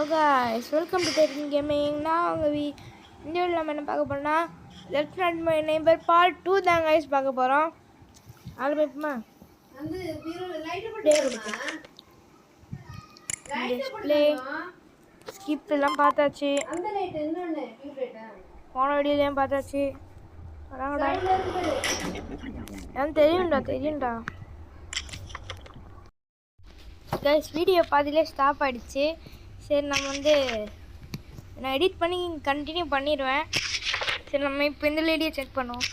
guys, welcome to Titan Gaming. Now we வீடியோல நம்ம என்ன பார்க்க போறோம்னா left not my neighbour part 2 தான் गाइस பார்க்க போறோம். ஆரம்பிப்போமா? வந்து லைட் போட்டுமா டிஸ்ப்ளே ஸ்கிப் எல்லாம் பார்த்தாச்சு. அந்த லைட் என்னன்னு டியூப் லைட்டா போன வீடியோலயும் பார்த்தாச்சு. வரங்கடா. எனக்கு தெரியும்டா. गाइस வீடியோ பாதியிலே ஸ்டாப் ஆயிடுச்சு. சரி நம்ம நான் எடிட் பண்ணி கண்டினியூ பண்ணிடுவேன். சரி நம்ம இப்போ இந்த லேடியை செக் பண்ணுவோம்.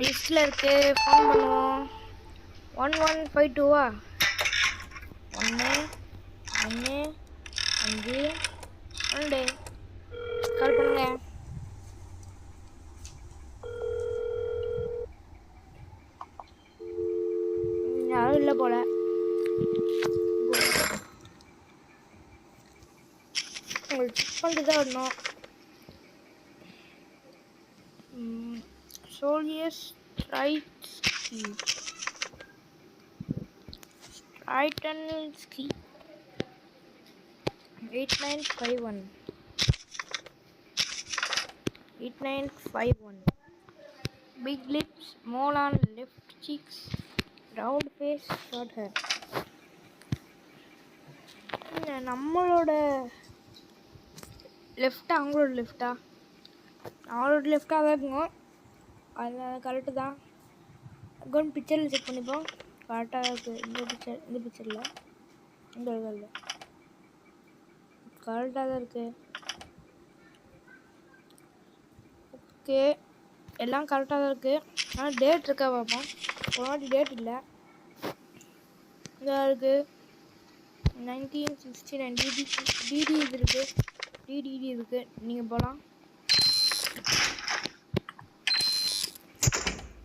லிஸ்ட்டில் இருக்கு. ஃபோன் பண்ணுவோம். 1152 1 5 2 கால் பண்ணுங்க. யாரும் இல்லை போல. உங்களுக்கு செக் பண்ணிட்டு தான் வரணும். Soldiers written ski 8951 big lips, mole on left cheeks, round face, short hair. நம்மளோட லெஃப்டா அவங்களோட லெஃப்டா தான் இருக்குங்க. அது கரெக்டு தான். அக்கௌண்ட் பிக்சரில் செக் பண்ணிப்போம். கரெக்டாக தான் இருக்குது. இந்த பிக்சரில் இந்த இல்லை கரெக்டாக தான் இருக்குது. ஓகே எல்லாம் கரெக்டாக தான் இருக்குது. ஆனால் டேட் இருக்கா பார்ப்போம். ஒரு வாட்டி டேட் இல்லை. இதாக இருக்குது 1969 டிடி இருக்குது. நீங்கள் போகலாம்.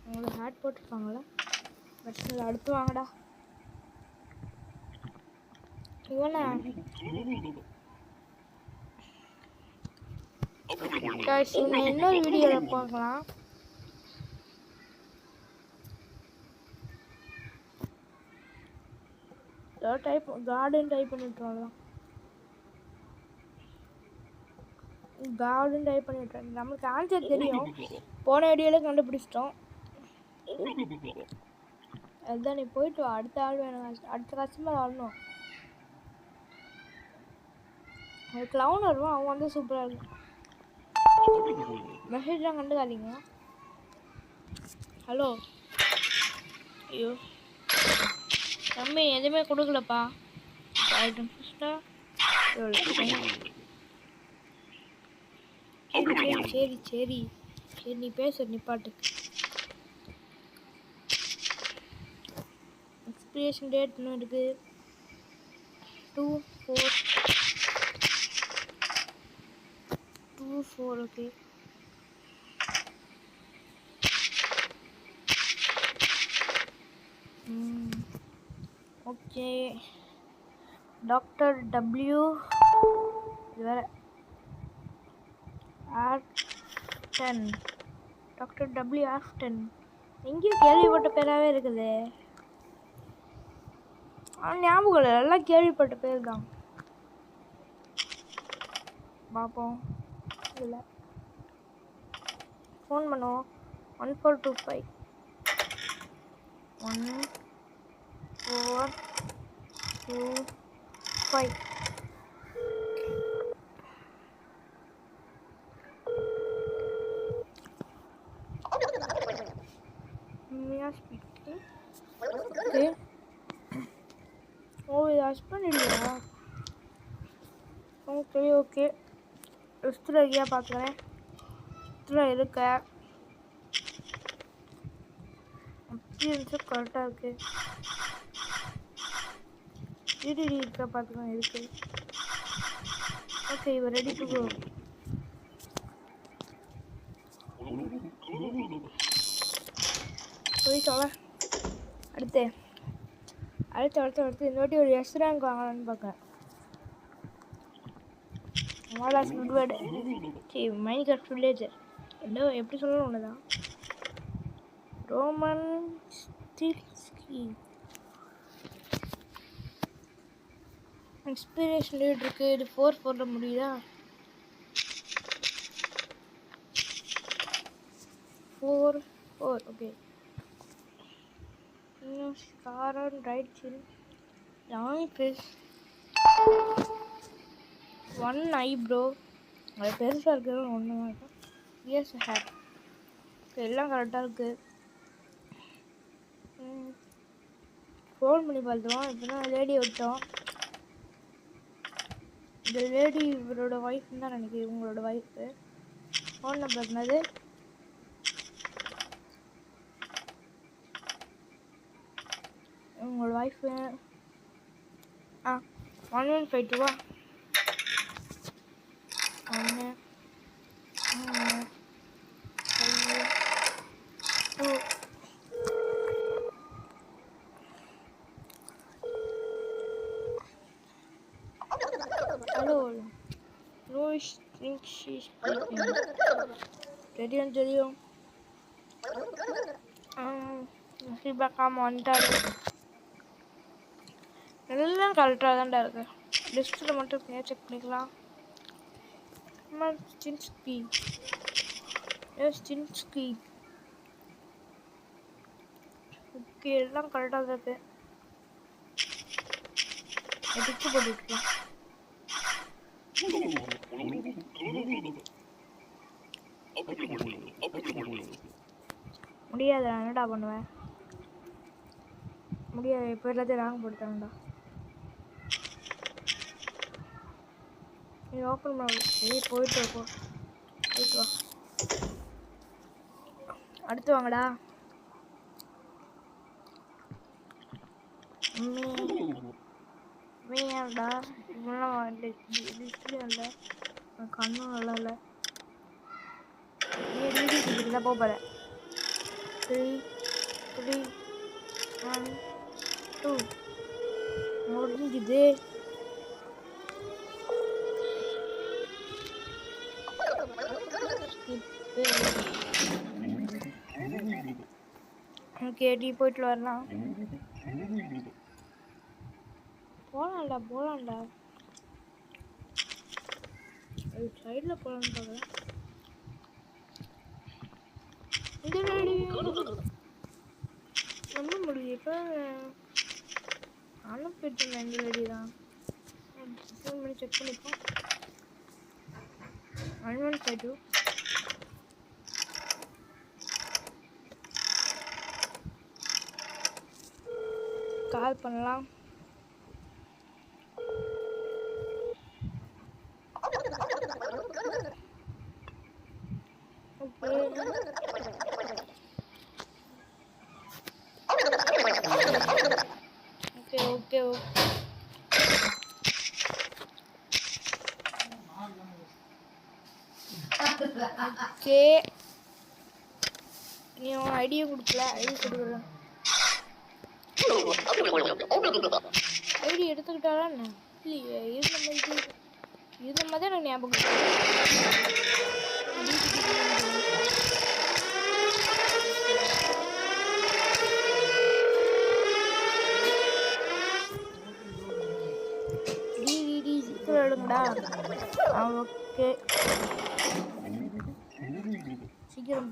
உங்களுக்கு ஹேட் போட்டிருப்பாங்களா? பிரச்சனை அடுத்து வாங்கடா. இவனா இன்னொரு வீடியோவில் பார்க்கலாம். கார்டன் டைப் பண்ணிவிட்டோம். நம்மளுக்கு ஆன்சர் தெரியும். போன வீடியோவில் கண்டுபிடிச்சிட்டோம். அதுதான் நீ போயிட்டு அடுத்த ஆள் வேணும். அடுத்த கஸ்டமர் வரணும். ஒரு க்ளவுன் வருவான். அவன் சூப்பராக இருக்கும். மெசேஜ்லாம் கண்டுக்காதீங்க. ஹலோ ஐயோ தம்பி எதுவுமே கொடுக்கலப்பா. சரி நீ பேச நிப்பாட்டு. எக்ஸ்பிரேஷன் டேட் இன்னும் இருக்குது. 2/4 ஓகே. ஓகே டாக்டர் டபிள்யூ வேற ஆஃப்டன். டாக்டர் டபிள்யூ ஆஃப்டன் எங்கேயும் கேள்விப்பட்ட பேராகவே இருக்குது. ஞாபகம் இல்லை. எல்லாம் கேள்விப்பட்ட பேர் தான். பார்ப்போம். இல்லை ஃபோன் பண்ணுவோம். 1425 1425 ஓகே. ஓ இது ஹஸ்பண்ட் இல்லையா? ஓகே லிஸ்ட்டில் இருக்கியா பார்க்குறேன். லிஸ்ட்டில் இருக்க அப்பியன்ஸும் கரெக்டாக இருக்குது. டிடி இருக்கா பார்த்துக்கலாம். இருக்குது. ஓகே இவர் ரெடி டு கோ. போய் சொல்ல. அடுத்து இந்த வாட்டி ஒரு எஸ் ரேங்க் வாங்கலான்னு பார்க்குறேன். குட்வேர்டு சரி மைன்கிராஃப்ட் வில்லேஜர் என்ன எப்படி சொல்லணும் ஒன்று தான். Roman steel ski experience date இருக்குது. இது 4 முடியுதா? 4 ஓகே. இன்னும் scar on right chin, long face, 1 eyebrow, அது பெருசாக இருக்கிறது ஒன்று தான். இயர்ஸ் ஹேர் எல்லாம் கரெக்டாக இருக்குது. ஃபோன் பண்ணி பார்த்துருவோம். இப்போ தான் லேடி விட்டோம். இந்த லேடி இவரோட ஒய்ஃப்னு தான் நினைக்கிறேன். இவங்களோட ஒய்ஃபு. ஃபோன் நம்பர் என்னது? இவங்களோட wife 1152 1 2. Hello, Louise think she speaking. தெரியும். ஃபீட்பேக்காக வந்துட்டாரு. எல்லாம் கரெக்டாக தான்டா இருக்கு. லிஸ்ட்டில் மட்டும் செக் பண்ணிக்கலாம். ஸ்டின்ஸ்கி, ஸ்டின்ஸ்கி. ஓகே, எல்லாம் கரெக்டாக தான் இருக்கு. டிச்சு போட்டுருக்கேன். முடியாது, நான் என்னடா பண்ணுவேன்? முடியாது, இப்போ எல்லாத்தையும் ராங் போட்டுட்டாங்கடா. நீ ஓப்பன் பண்ண போயிட்டு இருக்கோம். போயிட்டு வா, அடுத்து வாங்கடா. ஏன்டா இப்பெல்லாம் லிஸ்ட்லேயும் இல்லை, கண்ணும் நல்லா இல்லை. நீ டிடி தான் போக போகிற. 3 1 2 முடிஞ்சுது. ஓகே, டீ போயிட்டு வரலாம். போகலாம்டா. சைடில் போகலான்னு பார்க்குறேன். இந்த லேடி நம்ப முடியுது. இப்போ நானும் போயிட்டு இந்த லேடி தான். ஃபோன் பண்ணி செக் பண்ணிப்போம். 1152 கால் பண்ணலாம். ஓகே. நீ உன் ஐடியா கொடுக்கல, ஐடி கொடுக்குறேன். ஐடி எடுத்துக்கிட்டாரா என்ன? இல்லையே, இருந்த மாதிரி எனக்கு ஞாபகம். சீக்கிரம் எடுங்கடா. ஓகே, சீக்கிரம்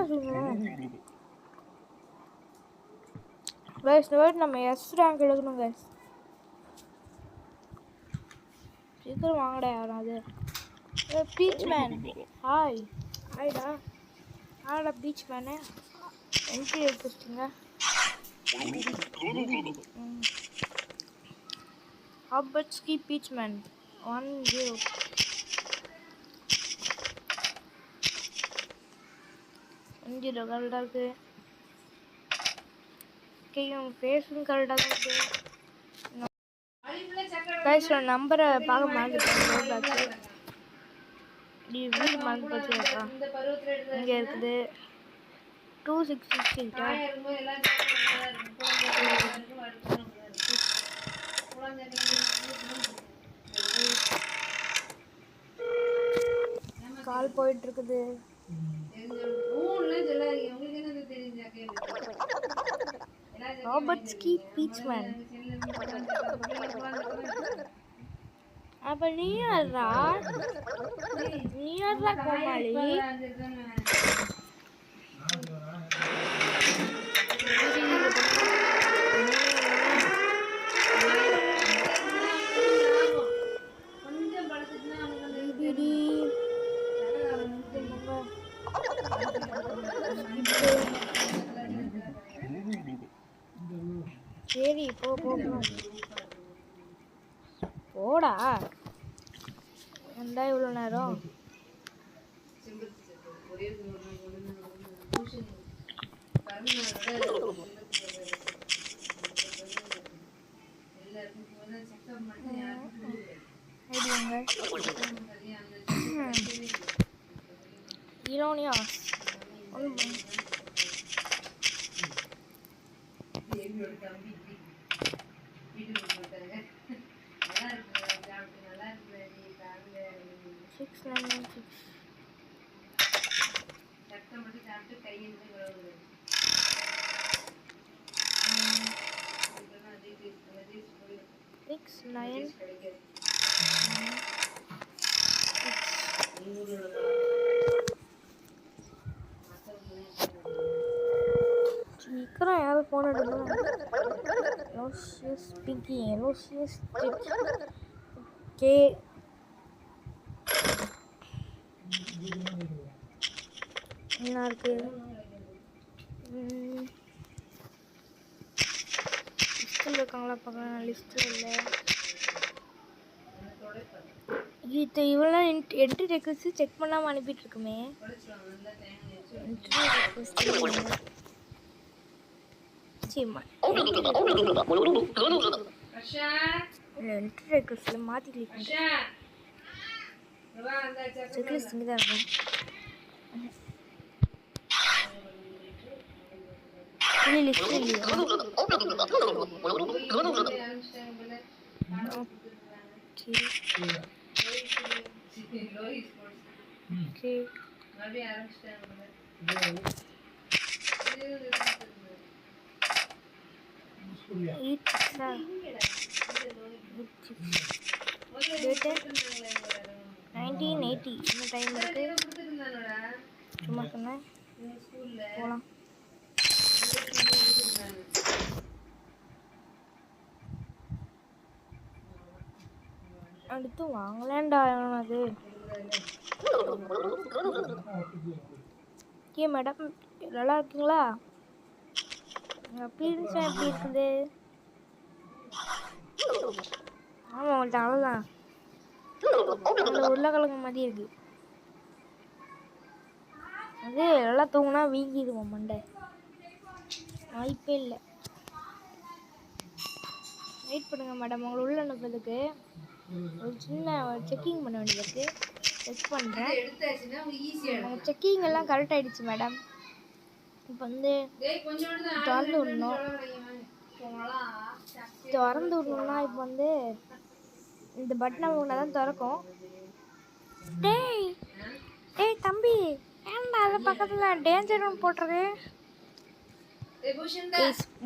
சொல்லணும். கைஸ், நம்ம எஸ் ரேங்க் எடுக்கணும் கைஸ். சீக்கிரம் வாங்கடா. யாராவது பீச் மேன். ஹாய்டா. ஆடா பீச் மேனு என்ட்ரி எடுத்துச்சிங்க. ஹாபட்ஸ்கி பீச் மேன் 10 கரெக்டாக இருக்கு. உங்கள் ஃபேஸும் கரெக்டாக தான் இருக்கு. கைஸ், நம்பரை பார்க்க மறந்துட்டேன். வீடு மறந்து போச்சுக்கா. இங்கே இருக்குது 2668. கால் போயிட்டு இருக்குது. ராபர்ட்ஸ்கி பீச் மேன் அப்ப நீ யாரா கோமாளி? சரி போடா ஏன்டா இவ்வளோ நேரம்? ஈரோனியா சீக்கிரம் யாரும் போன் எடுக்கணும். ஓகே என்ன இருக்கு? லிஸ்ட்டில் இருக்காங்களா பார்க்கலாம். லிஸ்ட்டில் இல்லை. இது இவ்வளோ என்ட்ரி ரெக்வஸ்ட் செக் பண்ணாமல் அனுப்பிட்டு இருக்குமே. என்ட்ரி ரெக்வஸ்ட் என்ட்ரி ரெக்வஸ்ட்டில் மாற்றி கிளிக் பண்ணுறேன். செக்லிஸ்ட் இங்கே தான் இருக்கும். லிஸ்ட் இல்லையா? டேட்டு 1980. இன்னும் டைம் இருக்கு. சும்மா சொன்னேன் போகலாம். அடுத்து வாங்கலான்டா அது. ஓகே மேடம், நல்லா இருக்குங்களா? அப்பியரன்ஸ் எப்படி இருக்குது? ஆமாம், உங்கள்கிட்ட அவ்வளோதான். உருளைக்கிழங்கு மாதிரி இருக்கு. அது நல்லா தூங்கினா வீங்கிடுவோம் மண்டை. வாய்ப்பே இல்லை. வெயிட் பண்ணுங்க மேடம், உங்களை உள்ள அனுப்புறதுக்கு ஒரு சின்ன செக்கிங் பண்ண வேண்டியது இருக்குது. செக் பண்ணுறேன். உங்கள் செக்கிங் எல்லாம் கரெக்ட் ஆகிடுச்சு மேடம். இப்போ வந்து திறந்து விடணும். இப்போ வந்து இந்த பட்டனை மூணு தான் திறக்கும். டேய் தம்பி, ஏன்டா அது பக்கத்தில் டேஞ்சர் ரூம் போட்டிருக்கு?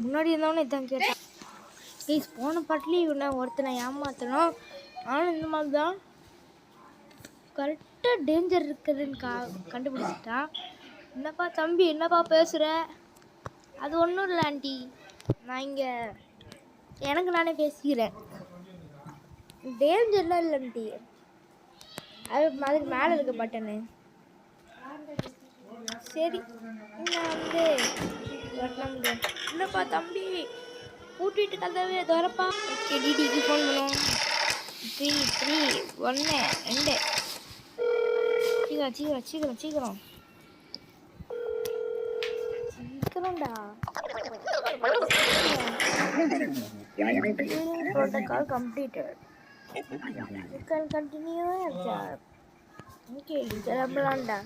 முன்னாடி இருந்தவொன்னே இதான் கேட்டேன். ப்ளீஸ் போன பாட்டிலையும் இவனை ஒருத்தனை ஏமாற்றணும். ஆனால் இந்த மாதிரி தான் கரெக்டாக டேஞ்சர் இருக்குதுன்னு கண்டுபிடிச்சிட்டான். என்னப்பா தம்பி, என்னப்பா பேசுகிற? அது ஒன்றும் இல்லை ஆண்டி, நான் இங்கே எனக்கு நானே பேசிக்கிறேன். டேஞ்சர்லாம் இல்லை ஆண்டி, அது மாதிரி மேலே இருக்க பட்டனு. சரி, நான் வந்து என்னப்பா தம்பி, கூட்டிகிட்டு கதவே தோறப்பா. ஓகே, டிடிக்கு ஃபோன் பண்ணுவோம். 3 3 1 2. சீக்கிரம் சீக்கிரம்டா. Protocol completed. You can continue your job. Okay, கிளம்பலாம்டா.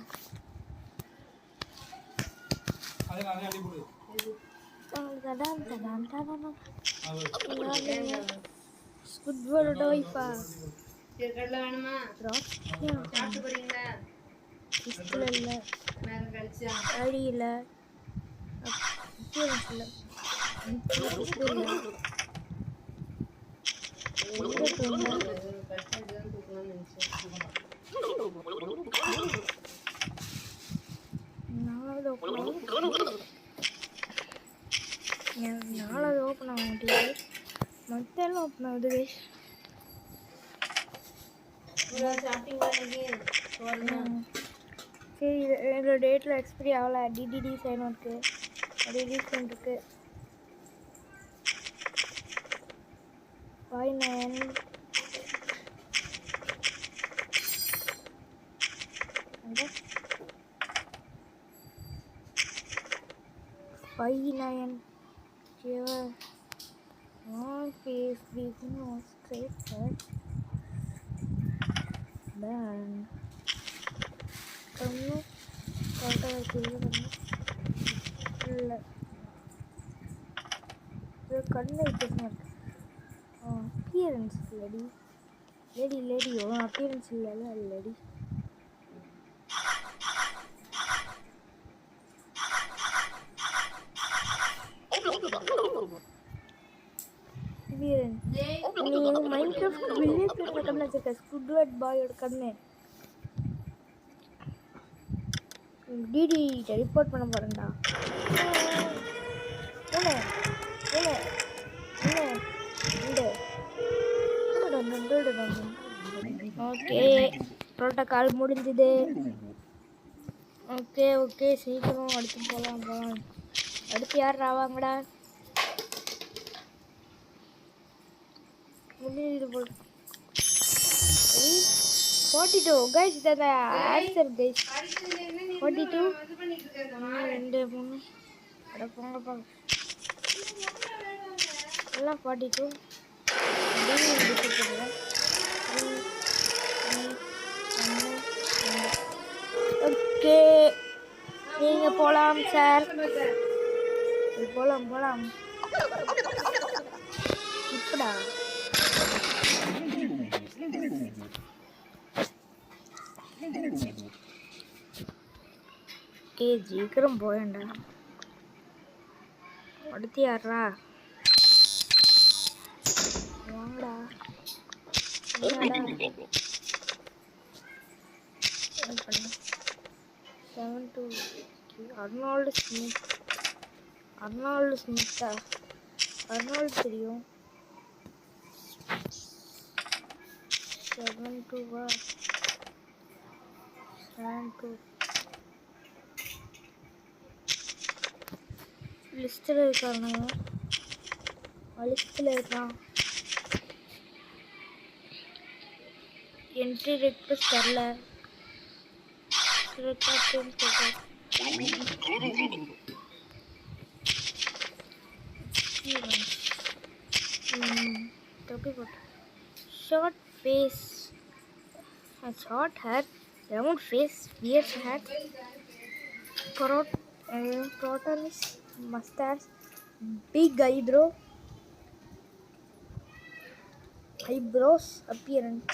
குட்வர்ட் வைப்பா. கடல வேணுமா? சாப்பிட்டு போறீங்களா? இல்ல நேரம் கழிச்சா அடியில நாலாவது ஓப்பன் ஆக மாட்டேங்குது. மற்ற எல்லாம் ஓப்பன் ஆகுது கைஸ். சரி, இதோட டேட்டில் எக்ஸ்பைரி ஆகலை. டிடிடி சைன் இருக்குது, டிடி சைன் இருக்குது. 59 here. One face breathing was straight cut. Then come appearance lady appearance lady. Minecraft village கண்ணு வச்சிருக்க ஸ்குட்வர்ட் பாயோட கண்ணு. டிடி ரிப்போர்ட் பண்ண போறேன்டா. ஓகே, ப்ரோட்டோகால் முடிஞ்சுது. ஓகே சீக்கிரம் அடுத்து போகலாம். அடுத்து யார் ஆவாங்கடா? முடியுது போல். 42 கைஸ், இதான் ஆன்சர் கைஸ். 42 2 3 அட போங்கப்பா எல்லாம் 42. ஓகே, நீங்க போலாம் சார். போலாம் இப்படா. சீக்கிரம் போயண்டா. அடுத்து யாரா? வாங்கடா. அர்னால்டு ஸ்மித்தா? அர்னால்டு தெரியும். 72 லிஸ்ட்டில் இருக்காங்க. லிஸ்ட்டில் இருக்கான். என்ட்ரி ரெக்வெஸ்ட் தரல. Short face, short hair, round face, weird hair, ப்ரோட்டோனிஸ், மஸ்டார்ஸ், பிக் ஐப்ரோஸ், appearance.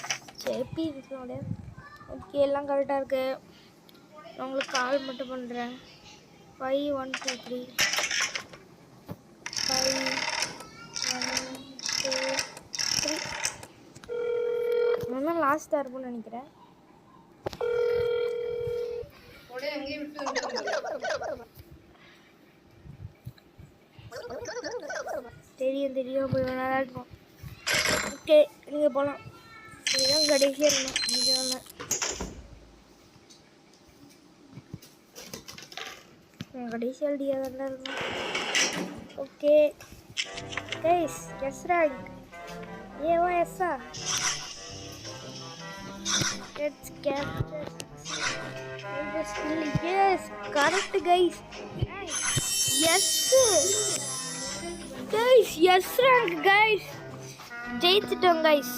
ஓகே, எல்லாம் கரெக்டாக இருக்கு. நான் உங்களுக்கு கால் மட்டும் பண்ணுறேன். 5 1 2 3 5 1 2 3. நான் லாஸ்ட்டாக இருக்கும்னு நினைக்கிறேன். தெரியும் போய் நல்லா இருக்கும். ஓகே, நீங்கள் போகலாம். இதுதான் கடைசியாக இருக்கணும். கடைசி ஐடியா தான் இருக்கும். Okay guys, S rank. ஏவா எஸ்ஸா? Let's capture. Yes correct guys. S guys, S rank guys. ஜெயிச்சிட்டோம் கைஸ்.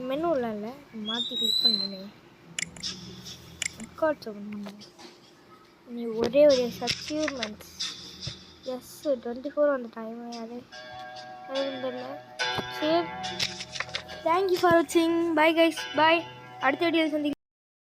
மெனுவில் இல்லை, மாற்றி கிளிக் பண்ணுறேன். ரெக்கார்ட்ஸ் நீ ஒரே அச்சீவ்மெண்ட்ஸ். எஸ் 24 அந்த டைம். அது தெரியல. சரி, தேங்க்யூ ஃபார் வாட்சிங். பாய் கைஸ், பாய். அடுத்த வீடியோவில் சந்திக்கிறேன்.